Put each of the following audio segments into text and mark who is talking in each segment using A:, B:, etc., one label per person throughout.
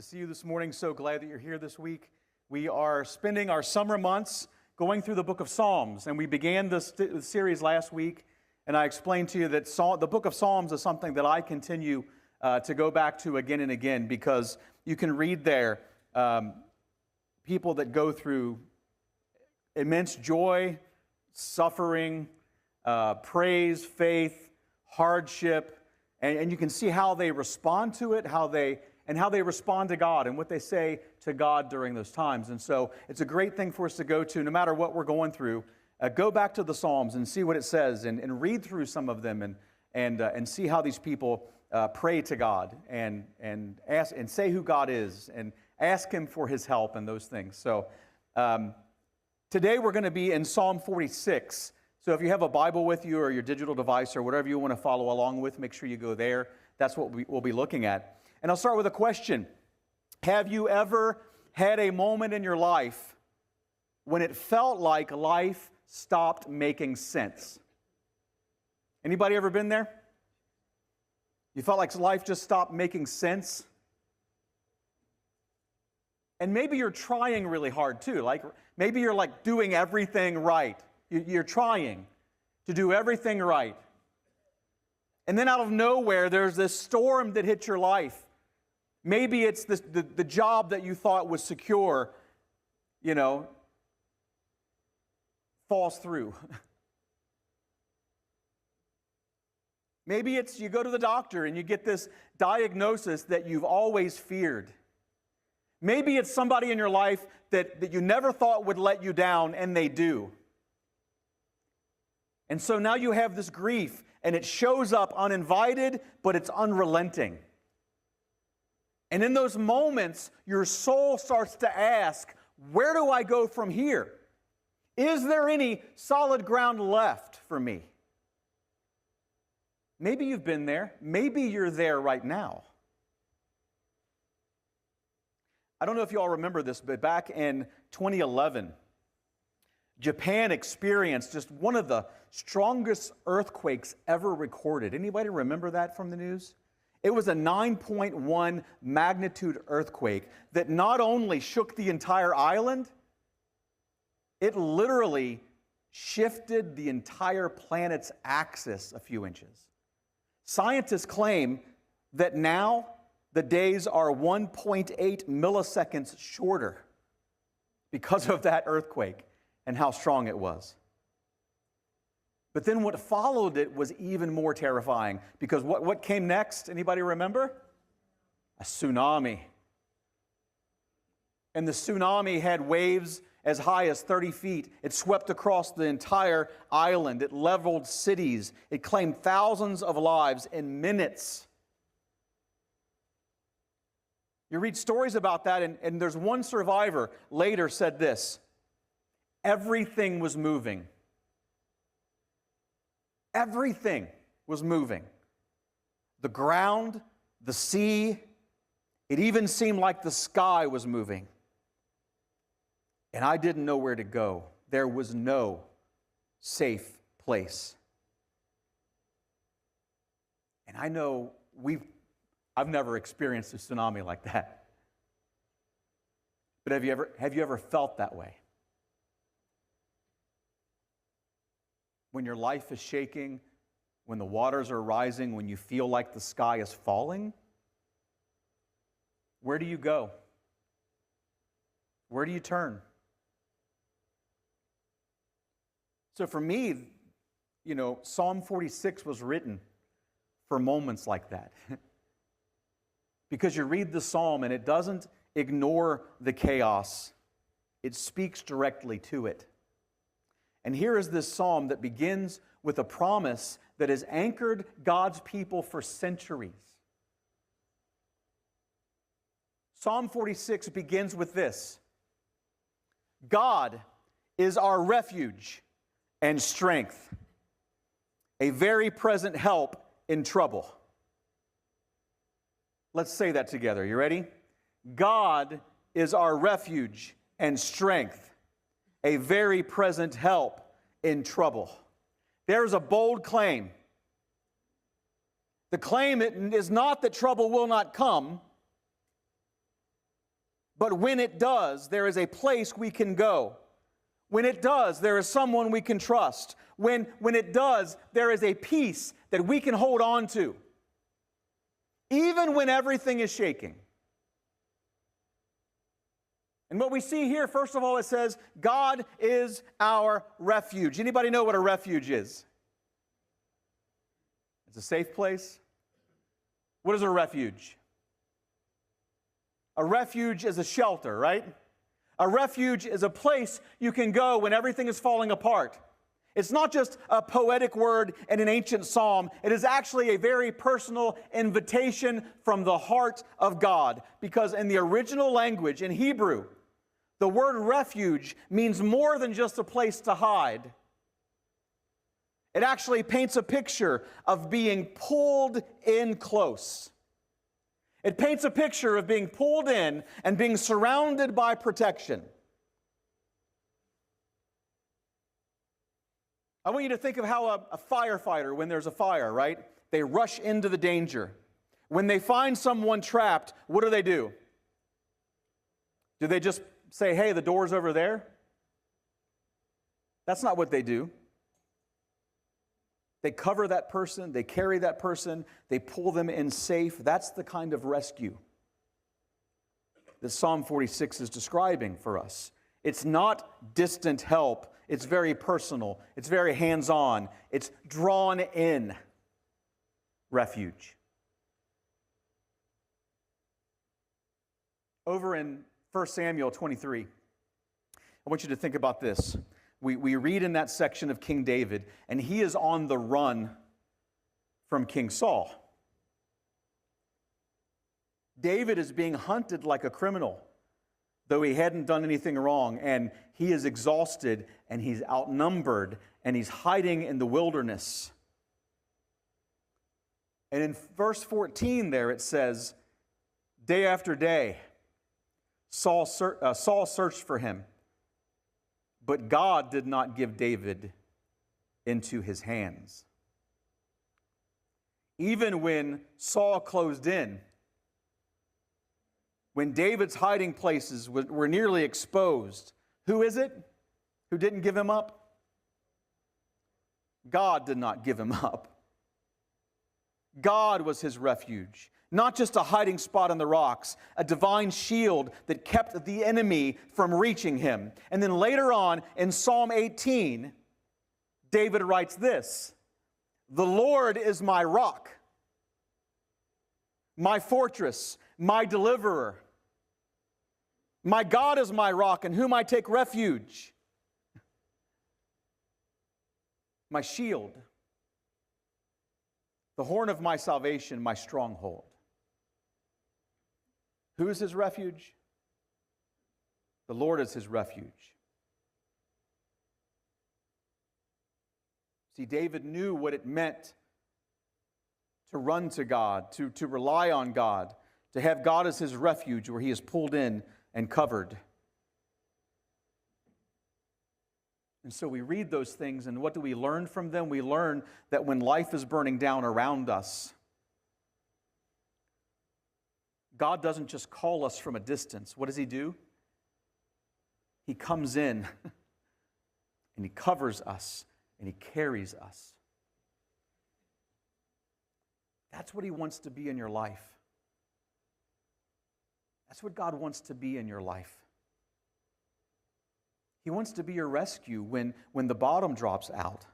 A: see you this morning. So glad that you're here this week. We are spending our summer months going through the book of Psalms, and we began this series last week, and I explained to you that the book of Psalms is something that I continue to go back to again and again, because you can read there people that go through immense joy, suffering, praise, faith, hardship, and you can see how they respond to it, how they respond to God and what they say to God during those times. And so it's a great thing for us to go to, no matter what we're going through. Go back to the Psalms and see what it says, and read through some of them, and see how these people pray to God and ask and say who God is and ask Him for His help and those things. So today we're going to be in Psalm 46. So if you have a Bible with you or your digital device or whatever you want to follow along with, make sure you go there. That's what we'll be looking at. And I'll start with a question. Have you ever had a moment in your life when it felt like life stopped making sense? Anybody ever been there? You felt like life just stopped making sense? And maybe you're trying really hard too. Like maybe you're like doing everything right. You're trying to do everything right. And then out of nowhere, there's this storm that hits your life. Maybe it's the job that you thought was secure, falls through. Maybe it's you go to the doctor and you get this diagnosis that you've always feared. Maybe it's somebody in your life that you never thought would let you down, and they do. And so now you have this grief, and it shows up uninvited, but it's unrelenting. And in those moments, your soul starts to ask, where do I go from here? Is there any solid ground left for me? Maybe you've been there. Maybe you're there right now. I don't know if you all remember this, but back in 2011, Japan experienced just one of the strongest earthquakes ever recorded. Anybody remember that from the news? It was a 9.1 magnitude earthquake that not only shook the entire island, it literally shifted the entire planet's axis a few inches. Scientists claim that now the days are 1.8 milliseconds shorter because of that earthquake and how strong it was. But then what followed it was even more terrifying, because what came next? Anybody remember? A tsunami. And the tsunami had waves as high as 30 feet. It swept across the entire island. It leveled cities. It claimed thousands of lives in minutes. You read stories about that, and there's one survivor later said this: everything was moving. Everything was moving. The ground, the sea, it even seemed like the sky was moving. And I didn't know where to go. There was no safe place. And I know I've never experienced a tsunami like that. But have you ever felt that way? When your life is shaking, when the waters are rising, when you feel like the sky is falling, where do you go? Where do you turn? So for me, Psalm 46 was written for moments like that. Because you read the psalm and it doesn't ignore the chaos. It speaks directly to it. And here is this psalm that begins with a promise that has anchored God's people for centuries. Psalm 46 begins with this: God is our refuge and strength, a very present help in trouble. Let's say that together. You ready? God is our refuge and strength, a very present help in trouble. There's a bold claim. The claim is not that trouble will not come. But when it does, there is a place we can go. When it does, there is someone we can trust. When it does, there is a peace that we can hold on to. Even when everything is shaking. And what we see here, first of all, it says, God is our refuge. Anybody know what a refuge is? It's a safe place. What is a refuge? A refuge is a shelter, right? A refuge is a place you can go when everything is falling apart. It's not just a poetic word in an ancient psalm. It is actually a very personal invitation from the heart of God. Because in the original language, in Hebrew, the word refuge means more than just a place to hide. It actually paints a picture of being pulled in close. It paints a picture of being pulled in and being surrounded by protection. I want you to think of how a firefighter, when there's a fire, right? They rush into the danger. When they find someone trapped, what do? Do they just say, hey, the door's over there? That's not what they do. They cover that person, they carry that person, they pull them in safe. That's the kind of rescue that Psalm 46 is describing for us. It's not distant help. It's very personal. It's very hands-on. It's drawn in refuge. Over in 1 Samuel 23, I want you to think about this. We read in that section of King David, and he is on the run from King Saul. David is being hunted like a criminal, though he hadn't done anything wrong, and he is exhausted, and he's outnumbered, and he's hiding in the wilderness. And in verse 14 there it says, day after day, Saul searched for him, but God did not give David into his hands. Even when Saul closed in, when David's hiding places were nearly exposed, who is it who didn't give him up? God did not give him up. God was his refuge. Not just a hiding spot in the rocks, a divine shield that kept the enemy from reaching him. And then later on in Psalm 18, David writes this, the Lord is my rock, my fortress, my deliverer. My God is my rock in whom I take refuge, my shield, the horn of my salvation, my stronghold. Who is his refuge? The Lord is his refuge. See, David knew what it meant to run to God, to rely on God, to have God as his refuge where he is pulled in and covered. And so we read those things, and what do we learn from them? We learn that when life is burning down around us, God doesn't just call us from a distance. What does he do? He comes in and he covers us and he carries us. That's what he wants to be in your life. That's what God wants to be in your life. He wants to be your rescue when the bottom drops out.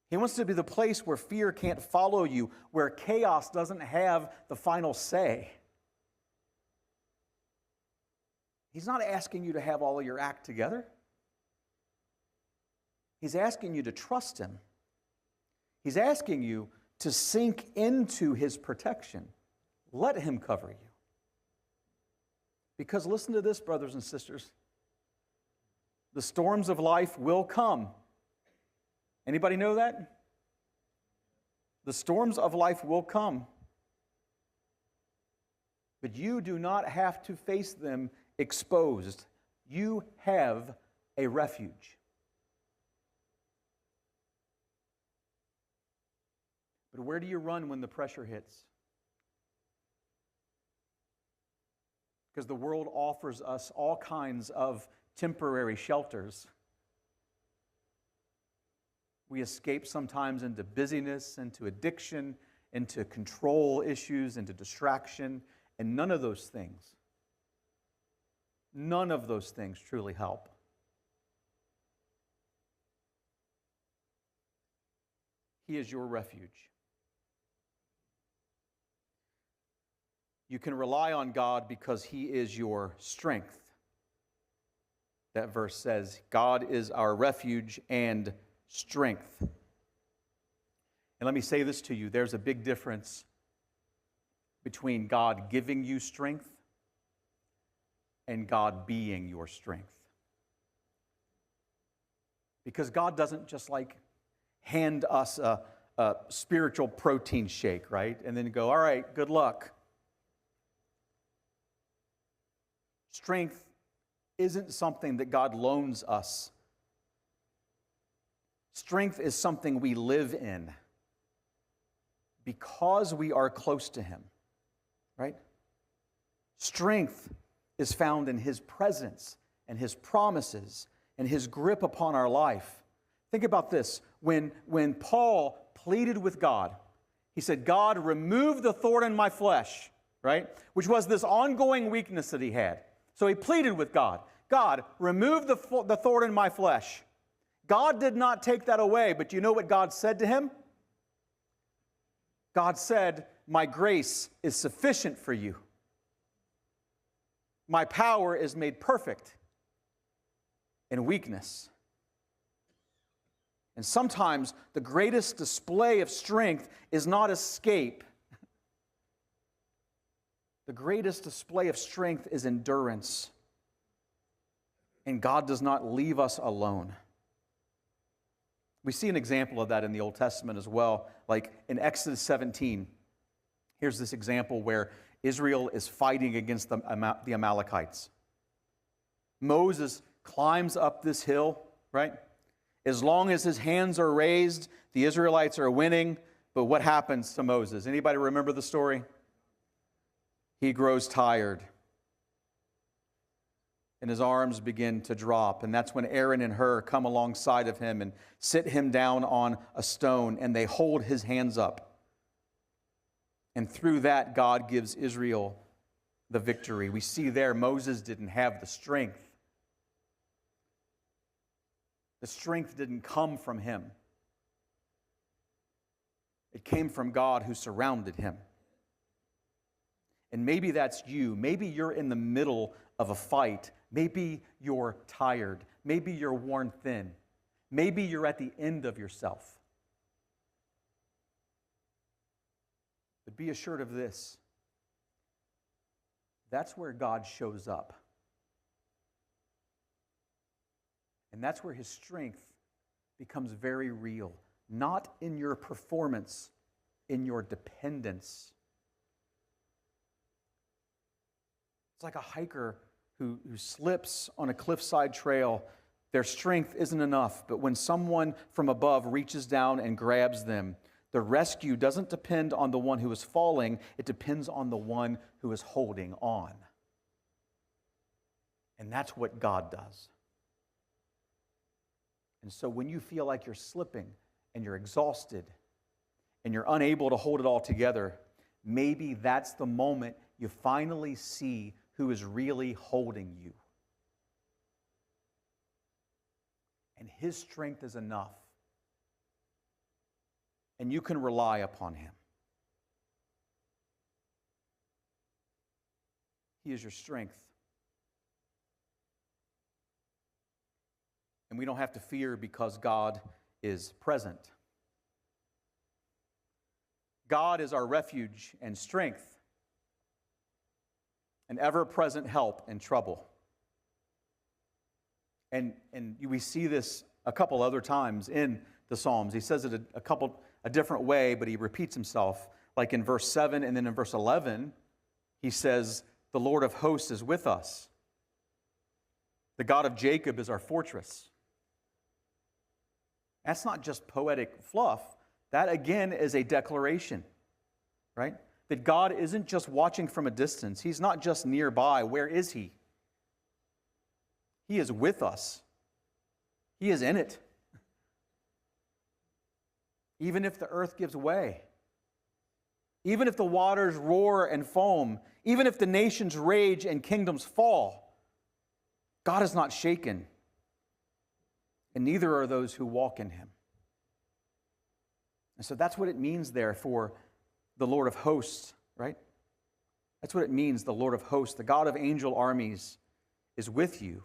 A: He wants to be the place where fear can't follow you, where chaos doesn't have the final say. He's not asking you to have all of your act together. He's asking you to trust him. He's asking you to sink into his protection. Let him cover you. Because listen to this, brothers and sisters. The storms of life will come. Anybody know that? The storms of life will come. But you do not have to face them exposed. You have a refuge. But where do you run when the pressure hits? because the world offers us all kinds of temporary shelters. We escape sometimes into busyness, into addiction, into control issues, into distraction, and none of those things truly help. He is your refuge. You can rely on God because He is your strength. That verse says, God is our refuge and strength. And let me say this to you, there's a big difference between God giving you strength and God being your strength. Because God doesn't just hand us a spiritual protein shake, right? And then go, all right, good luck. Strength isn't something that God loans us. Strength is something we live in because we are close to Him, right? Strength is found in His presence and His promises and His grip upon our life. Think about this. When Paul pleaded with God, he said, God, remove the thorn in my flesh, right? Which was this ongoing weakness that he had. So he pleaded with God, God, remove the thorn in my flesh. God did not take that away, but you know what God said to him? God said, my grace is sufficient for you. My power is made perfect in weakness. And sometimes the greatest display of strength is not escape. The greatest display of strength is endurance. And God does not leave us alone. We see an example of that in the Old Testament as well, like in Exodus 17. Here's this example where Israel is fighting against the Amalekites. Moses climbs up this hill, right? As long as his hands are raised, the Israelites are winning. But what happens to Moses? Anybody remember the story? He grows tired. And his arms begin to drop. And that's when Aaron and Hur come alongside of him and sit him down on a stone, and they hold his hands up. And through that, God gives Israel the victory. We see there Moses didn't have the strength. The strength didn't come from him. It came from God who surrounded him. And maybe that's you. Maybe you're in the middle of a fight. Maybe you're tired. Maybe you're worn thin. Maybe you're at the end of yourself. But be assured of this. That's where God shows up. And that's where His strength becomes very real. Not in your performance, in your dependence. It's like a hiker who slips on a cliffside trail. Their strength isn't enough, but when someone from above reaches down and grabs them, the rescue doesn't depend on the one who is falling, it depends on the one who is holding on. And that's what God does. And so when you feel like you're slipping and you're exhausted and you're unable to hold it all together, maybe that's the moment you finally see who is really holding you. And His strength is enough. And you can rely upon Him. He is your strength. And we don't have to fear because God is present. God is our refuge and strength, an ever-present help in trouble. And we see this a couple other times in the Psalms. He says it a different way, but he repeats himself. Like in verse 7 and then in verse 11, he says, the Lord of hosts is with us. The God of Jacob is our fortress. That's not just poetic fluff. That, again, is a declaration, right? that God isn't just watching from a distance. He's not just nearby. Where is He? He is with us. He is in it. Even if the earth gives way, even if the waters roar and foam, even if the nations rage and kingdoms fall, God is not shaken, and neither are those who walk in Him. And so that's what it means there for the Lord of hosts, right? That's what it means, the Lord of hosts, the God of angel armies is with you.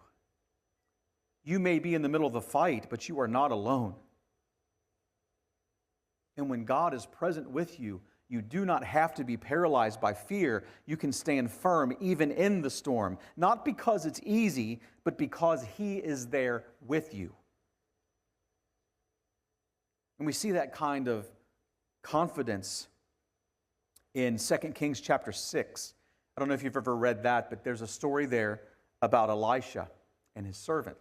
A: You may be in the middle of the fight, but you are not alone. And when God is present with you, you do not have to be paralyzed by fear. You can stand firm even in the storm, not because it's easy, but because He is there with you. And we see that kind of confidence in 2 Kings chapter 6. I don't know if you've ever read that, but there's a story there about Elisha and his servant.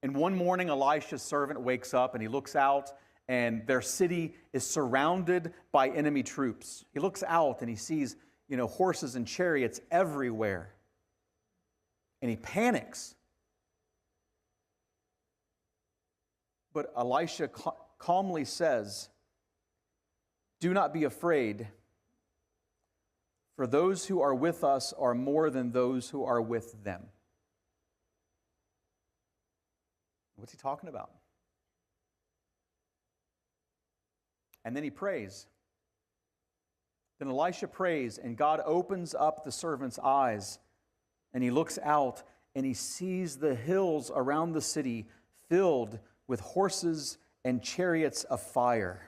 A: And one morning, Elisha's servant wakes up and he looks out, and their city is surrounded by enemy troops. He looks out and he sees, horses and chariots everywhere. And he panics. But Elisha calmly says, "Do not be afraid, for those who are with us are more than those who are with them." What's he talking about? And then he prays. Then Elisha prays, and God opens up the servant's eyes, and he looks out, and he sees the hills around the city filled with horses and chariots of fire.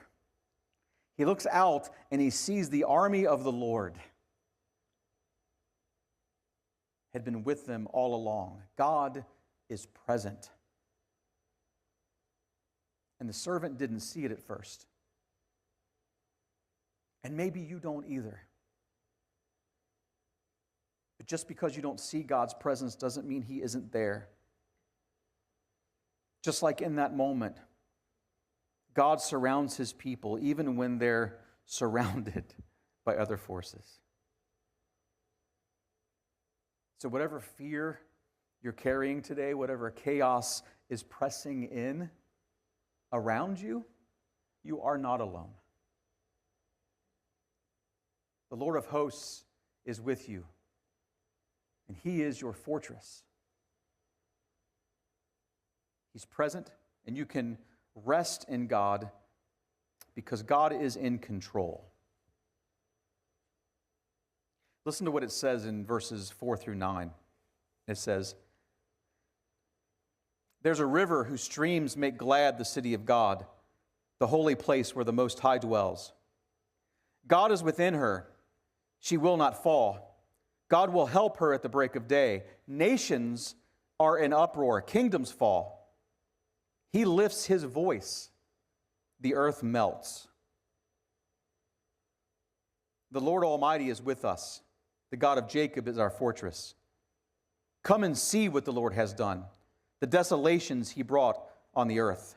A: He looks out, and he sees the army of the Lord had been with them all along. God is present. And the servant didn't see it at first. And maybe you don't either. But just because you don't see God's presence doesn't mean He isn't there. Just like in that moment, God surrounds His people even when they're surrounded by other forces. So whatever fear you're carrying today, whatever chaos is pressing in around you, you are not alone. The Lord of hosts is with you, and He is your fortress. He's present, and you can rest in God because God is in control. Listen to what it says in verses 4 through 9. It says, "There's a river whose streams make glad the city of God, the holy place where the Most High dwells. God is within her. She will not fall. God will help her at the break of day. Nations are in uproar. Kingdoms fall. He lifts His voice. The earth melts. The Lord Almighty is with us. The God of Jacob is our fortress. Come and see what the Lord has done, the desolations He brought on the earth.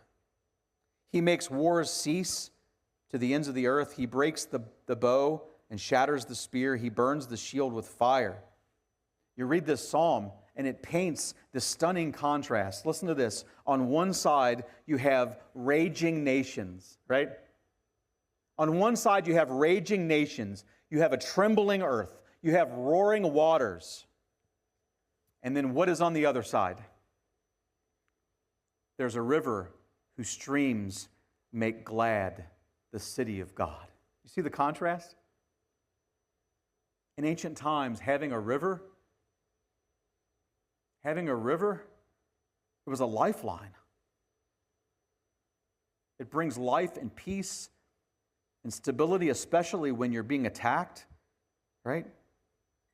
A: He makes wars cease to the ends of the earth. He breaks the bow and shatters the spear. He burns the shield with fire." You read this psalm, and it paints this stunning contrast. Listen to this. On one side, you have raging nations, right? On one side, you have raging nations. You have a trembling earth. You have roaring waters. And then what is on the other side? There's a river whose streams make glad the city of God. You see the contrast? In ancient times, having a river, it was a lifeline. It brings life and peace and stability, especially when you're being attacked, right?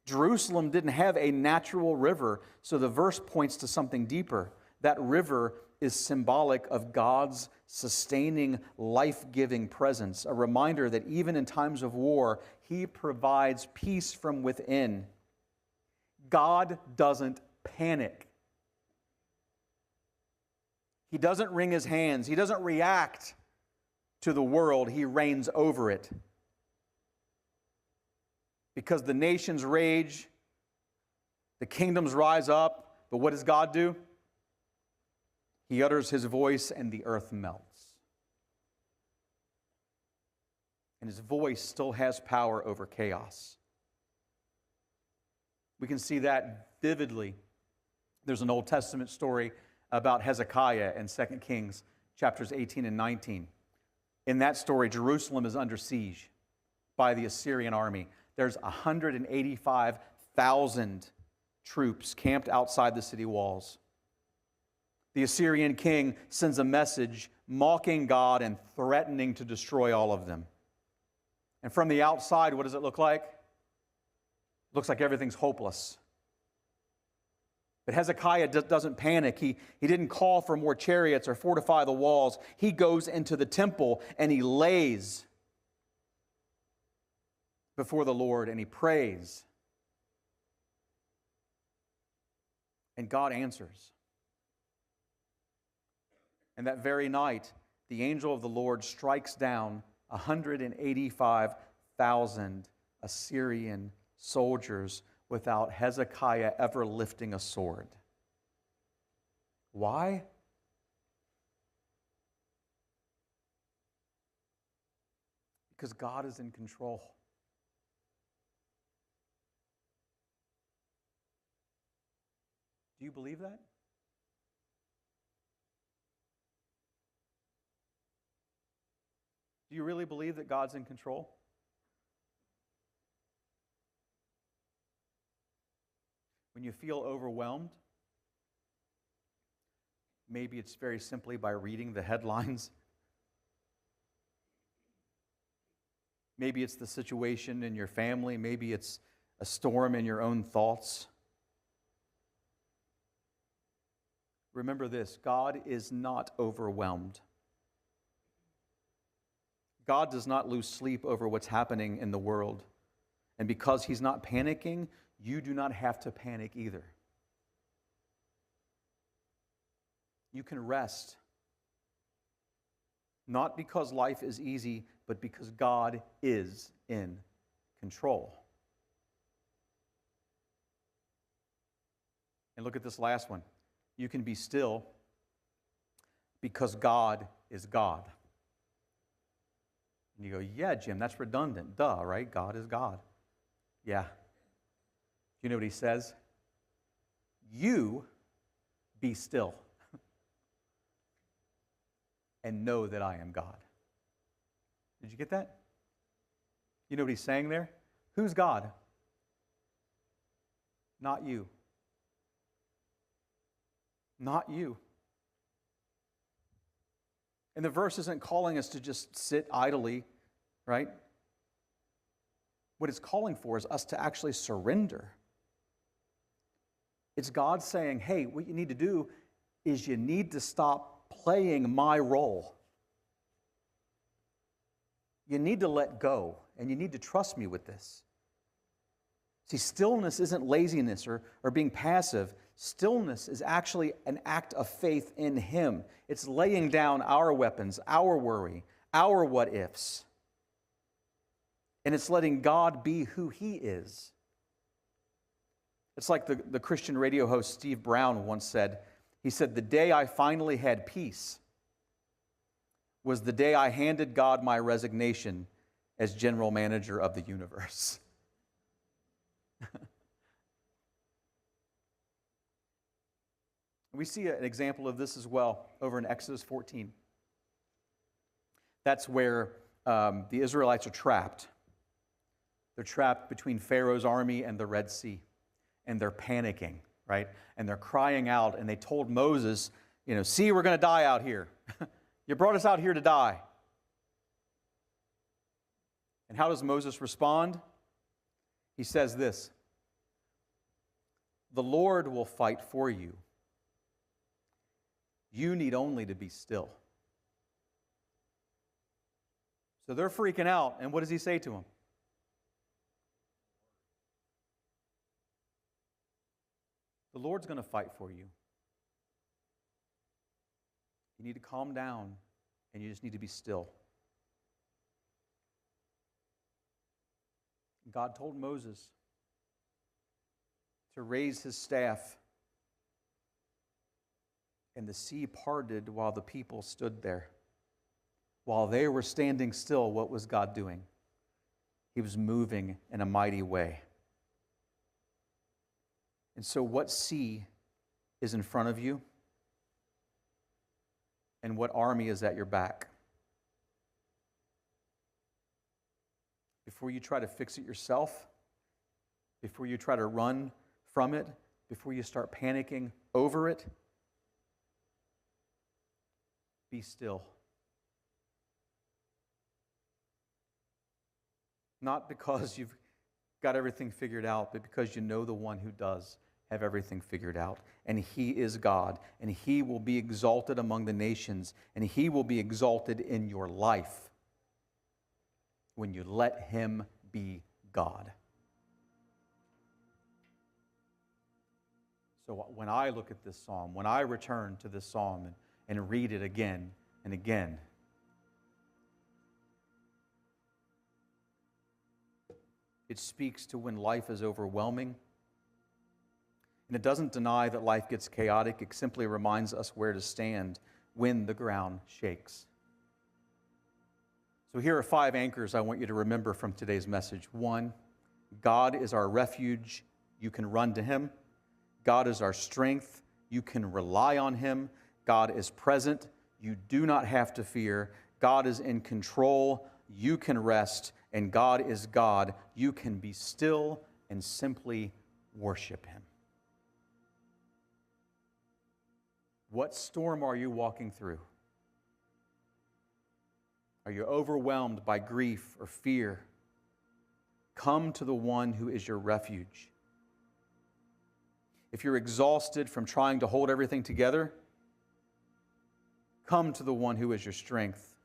A: Jerusalem didn't have a natural river, so the verse points to something deeper. That river is symbolic of God's sustaining, life-giving presence, a reminder that even in times of war, He provides peace from within. God doesn't panic. He doesn't wring His hands. He doesn't react to the world. He reigns over it. because the nations rage, the kingdoms rise up. But what does God do? He utters his voice and the earth melts. And his voice still has power over chaos. We can see that vividly. There's an Old Testament story about Hezekiah in 2 Kings chapters 18 and 19. In that story, Jerusalem is under siege by the Assyrian army. There's 185,000 troops camped outside the city walls. The Assyrian king sends a message mocking God and threatening to destroy all of them. And from the outside, what does it look like? It looks like everything's hopeless. But Hezekiah doesn't panic. He didn't call for more chariots or fortify the walls. He goes into the temple and he lays before the Lord and he prays. And God answers. And that very night, the angel of the Lord strikes down 185,000 Assyrian soldiers without Hezekiah ever lifting a sword. Why? Because God is in control. Do you believe that? Do you really believe that God's in control? When you feel overwhelmed, maybe it's very simply by reading the headlines. Maybe it's the situation in your family. Maybe it's a storm in your own thoughts. Remember this, God is not overwhelmed. God does not lose sleep over what's happening in the world. And because he's not panicking, you do not have to panic either. You can rest. Not because life is easy, but because God is in control. And look at this last one. You can be still because God is God. And you go, yeah, Jim, that's redundant. Duh, right? God is God. Yeah. You know what he says? You be still and know that I am God. Did you get that? You know what he's saying there? Who's God? Not you. Not you. And the verse isn't calling us to just sit idly, right? What it's calling for is us to actually surrender. It's God saying, hey, what you need to do is you need to stop playing my role. You need to let go, and you need to trust me with this. See, stillness isn't laziness or being passive. Stillness is actually an act of faith in him. It's laying down our weapons, our worry, our what-ifs. And it's letting God be who he is. It's like the Christian radio host Steve Brown once said. He said, the day I finally had peace was the day I handed God my resignation as general manager of the universe. We see an example of this as well over in Exodus 14. That's where the Israelites are trapped. They're trapped between Pharaoh's army and the Red Sea. And they're panicking, right? And they're crying out, and they told Moses, see, we're going to die out here. You brought us out here to die. And how does Moses respond? He says this, the Lord will fight for you. You need only to be still. So they're freaking out, and what does he say to them? The Lord's going to fight for you. You need to calm down, and you just need to be still. God told Moses to raise his staff, and the sea parted while the people stood there. While they were standing still, what was God doing? He was moving in a mighty way. And so what sea is in front of you? And what army is at your back? Before you try to fix it yourself, before you try to run from it, before you start panicking over it, be still. Not because you've got everything figured out, but because you know the one who does have everything figured out. And He is God, and He will be exalted among the nations, and He will be exalted in your life when you let Him be God. So when I look at this psalm, when I return to this psalm and read it again and again, it speaks to when life is overwhelming. And it doesn't deny that life gets chaotic. It simply reminds us where to stand when the ground shakes. So here are 5 anchors I want you to remember from today's message. 1, God is our refuge. You can run to Him. God is our strength. You can rely on Him. God is present. You do not have to fear. God is in control. You can rest. And God is God. You can be still and simply worship Him. What storm are you walking through? Are you overwhelmed by grief or fear? Come to the one who is your refuge. If you're exhausted from trying to hold everything together, come to the one who is your strength.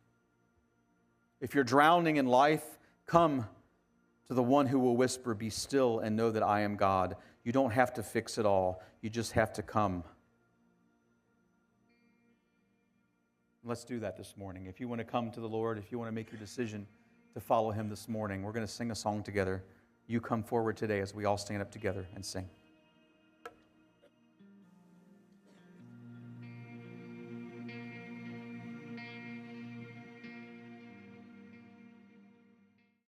A: If you're drowning in life, come to the one who will whisper, "Be still and know that I am God." You don't have to fix it all. You just have to come. Let's do that this morning. If you want to come to the Lord, if you want to make your decision to follow Him this morning, we're going to sing a song together. You come forward today as we all stand up together and sing.